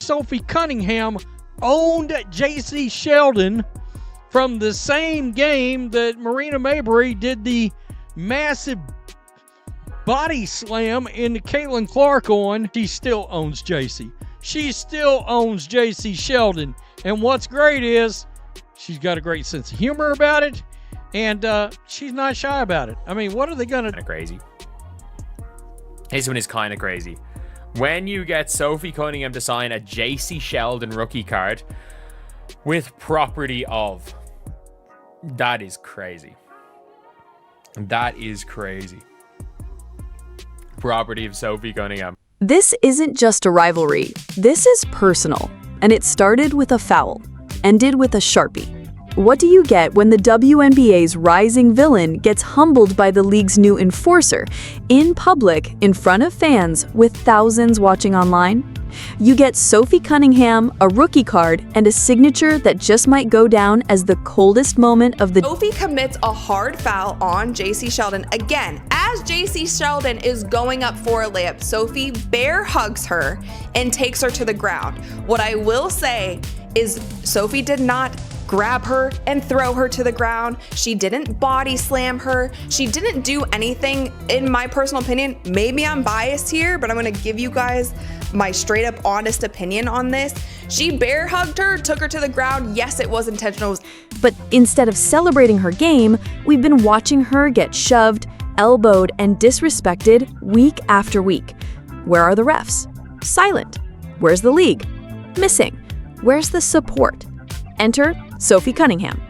Sophie Cunningham owned Jacy Sheldon from the same game that Marina Mabrey did the massive body slam into Caitlin Clark on. She still owns Jacy. She still owns Jacy Sheldon. And what's great is she's got a great sense of humor about it, and she's not shy about it. I mean, what are they going to... Kind of crazy. This one is kind of crazy. When you get Sophie Cunningham to sign a Jacy Sheldon rookie card with property of... That is crazy. That is crazy. Property of Sophie Cunningham. This isn't just a rivalry. This is personal. And it started with a foul, ended with a Sharpie. What do you get when the WNBA's rising villain gets humbled by the league's new enforcer in public in front of fans with thousands watching online? You get Sophie Cunningham, a rookie card, and a signature that just might go down as the coldest moment of the... Sophie commits a hard foul on Jacy Sheldon. Again, as Jacy Sheldon is going up for a layup, Sophie bear hugs her and takes her to the ground. What I will say is Sophie did not grab her and throw her to the ground. She didn't body slam her. She didn't do anything, in my personal opinion. Maybe I'm biased here, but I'm gonna give you guys my straight up honest opinion on this. She bear hugged her, took her to the ground. Yes, it was intentional. But instead of celebrating her game, we've been watching her get shoved, elbowed, and disrespected week after week. Where are the refs? Silent. Where's the league? Missing. Where's the support? Enter Sophie Cunningham.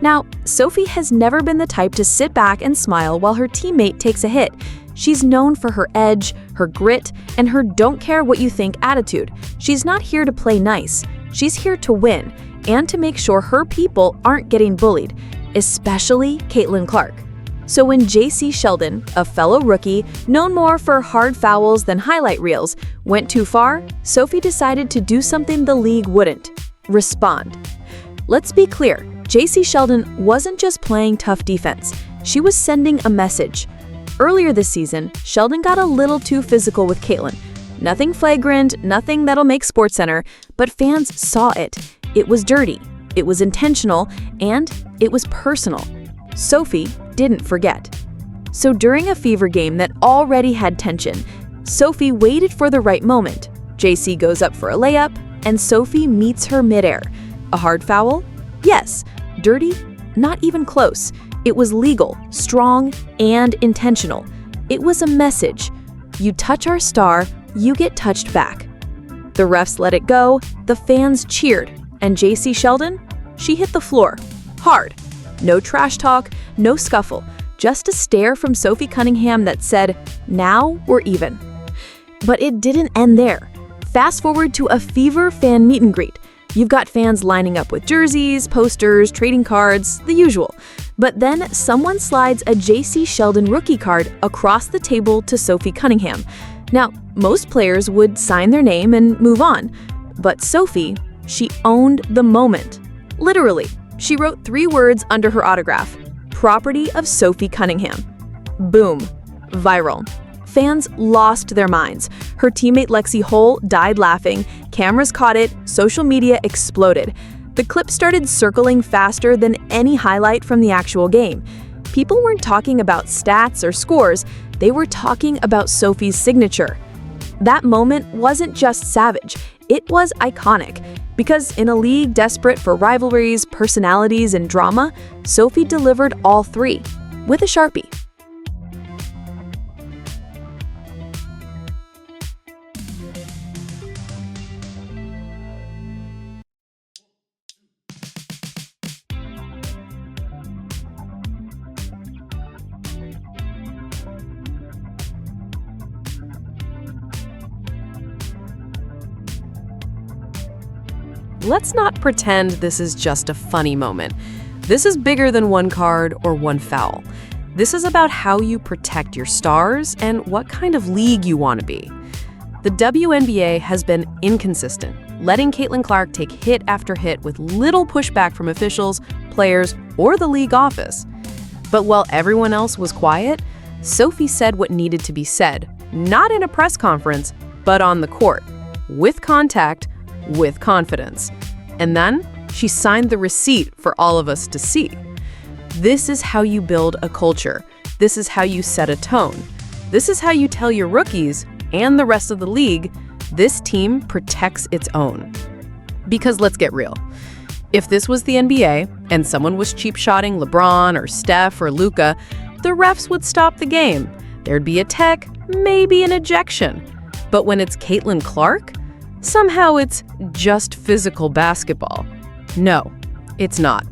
Now, Sophie has never been the type to sit back and smile while her teammate takes a hit. She's known for her edge, her grit, and her don't care what you think attitude. She's not here to play nice. She's here to win and to make sure her people aren't getting bullied, especially Caitlin Clark. So when Jacy Sheldon, a fellow rookie, known more for hard fouls than highlight reels, went too far, Sophie decided to do something the league wouldn't: respond. Let's be clear, Jacy Sheldon wasn't just playing tough defense. She was sending a message. Earlier this season, Sheldon got a little too physical with Caitlin. Nothing flagrant, nothing that'll make SportsCenter, but fans saw it. It was dirty, it was intentional, and it was personal. Sophie didn't forget. So during a fever game that already had tension, Sophie waited for the right moment. Jacy goes up for a layup, and Sophie meets her midair. A hard foul? Yes. Dirty? Not even close. It was legal, strong, and intentional. It was a message. You touch our star, you get touched back. The refs let it go, the fans cheered, and Jacy Sheldon? She hit the floor. Hard. No trash talk, no scuffle, just a stare from Sophie Cunningham that said, "Now we're even." But it didn't end there. Fast forward to a Fever fan meet and greet. You've got fans lining up with jerseys, posters, trading cards, the usual. But then someone slides a Jacy Sheldon rookie card across the table to Sophie Cunningham. Now, most players would sign their name and move on. But Sophie, she owned the moment. Literally, she wrote 3 words under her autograph: property of Sophie Cunningham. Boom. Viral. Fans lost their minds. Her teammate Lexi Hull died laughing, cameras caught it, social media exploded. The clip started circling faster than any highlight from the actual game. People weren't talking about stats or scores, they were talking about Sophie's signature. That moment wasn't just savage, it was iconic. Because in a league desperate for rivalries, personalities, and drama, Sophie delivered all 3, with a Sharpie. Let's not pretend this is just a funny moment. This is bigger than one card or one foul. This is about how you protect your stars and what kind of league you want to be. The WNBA has been inconsistent, letting Caitlin Clark take hit after hit with little pushback from officials, players, or the league office. But while everyone else was quiet, Sophie said what needed to be said, not in a press conference, but on the court, with contact, with confidence. And then she signed the receipt for all of us to see. This is how you build a culture. This is how you set a tone. This is how you tell your rookies and the rest of the league this team protects its own. Because let's get real. If this was the NBA and someone was cheap-shotting LeBron or Steph or Luka, the refs would stop the game. There'd be a tech, maybe an ejection. But when it's Caitlin Clark, somehow it's just physical basketball. No, it's not.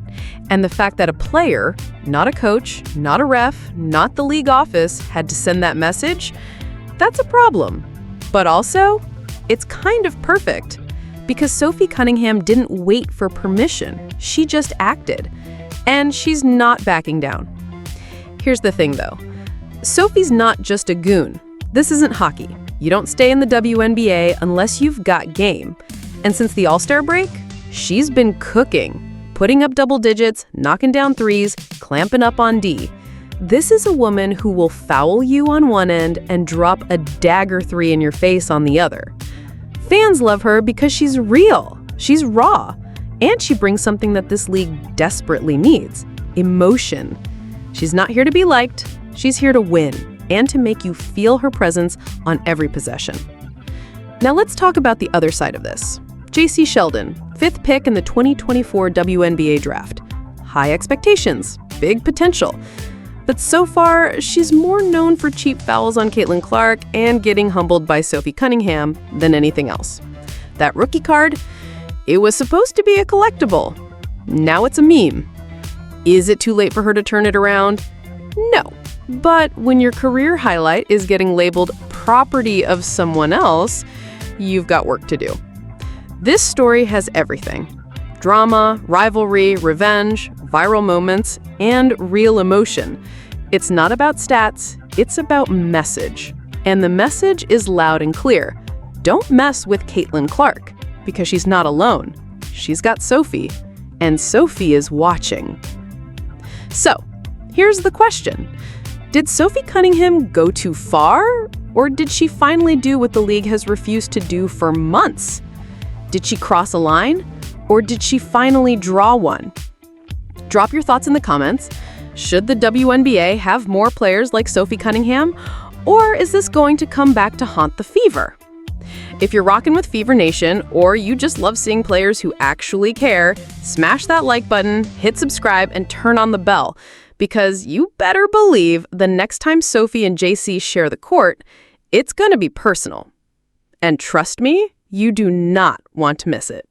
And the fact that a player, not a coach, not a ref, not the league office, had to send that message, that's a problem. But also, it's kind of perfect. Because Sophie Cunningham didn't wait for permission. She just acted. And she's not backing down. Here's the thing, though. Sophie's not just a goon. This isn't hockey. You don't stay in the WNBA unless you've got game. And since the All-Star break, she's been cooking. Putting up double digits, knocking down threes, clamping up on D. This is a woman who will foul you on one end and drop a dagger three in your face on the other. Fans love her because she's real, she's raw, and she brings something that this league desperately needs: emotion. She's not here to be liked, she's here to win, and to make you feel her presence on every possession. Now let's talk about the other side of this. Jacy Sheldon, 5th pick in the 2024 WNBA draft. High expectations, big potential. But so far, she's more known for cheap fouls on Caitlin Clark and getting humbled by Sophie Cunningham than anything else. That rookie card, it was supposed to be a collectible. Now it's a meme. Is it too late for her to turn it around? No. But when your career highlight is getting labeled property of someone else, you've got work to do. This story has everything: drama, rivalry, revenge, viral moments, and real emotion. It's not about stats, it's about message. And the message is loud and clear. Don't mess with Caitlin Clark, because she's not alone. She's got Sophie, and Sophie is watching. So, here's the question. Did Sophie Cunningham go too far, or did she finally do what the league has refused to do for months? Did she cross a line, or did she finally draw one? Drop your thoughts in the comments. Should the WNBA have more players like Sophie Cunningham, or is this going to come back to haunt the Fever? If you're rocking with Fever Nation, or you just love seeing players who actually care, smash that like button, hit subscribe, and turn on the bell, because you better believe the next time Sophie and Jacy share the court, it's going to be personal. And trust me, you do not want to miss it.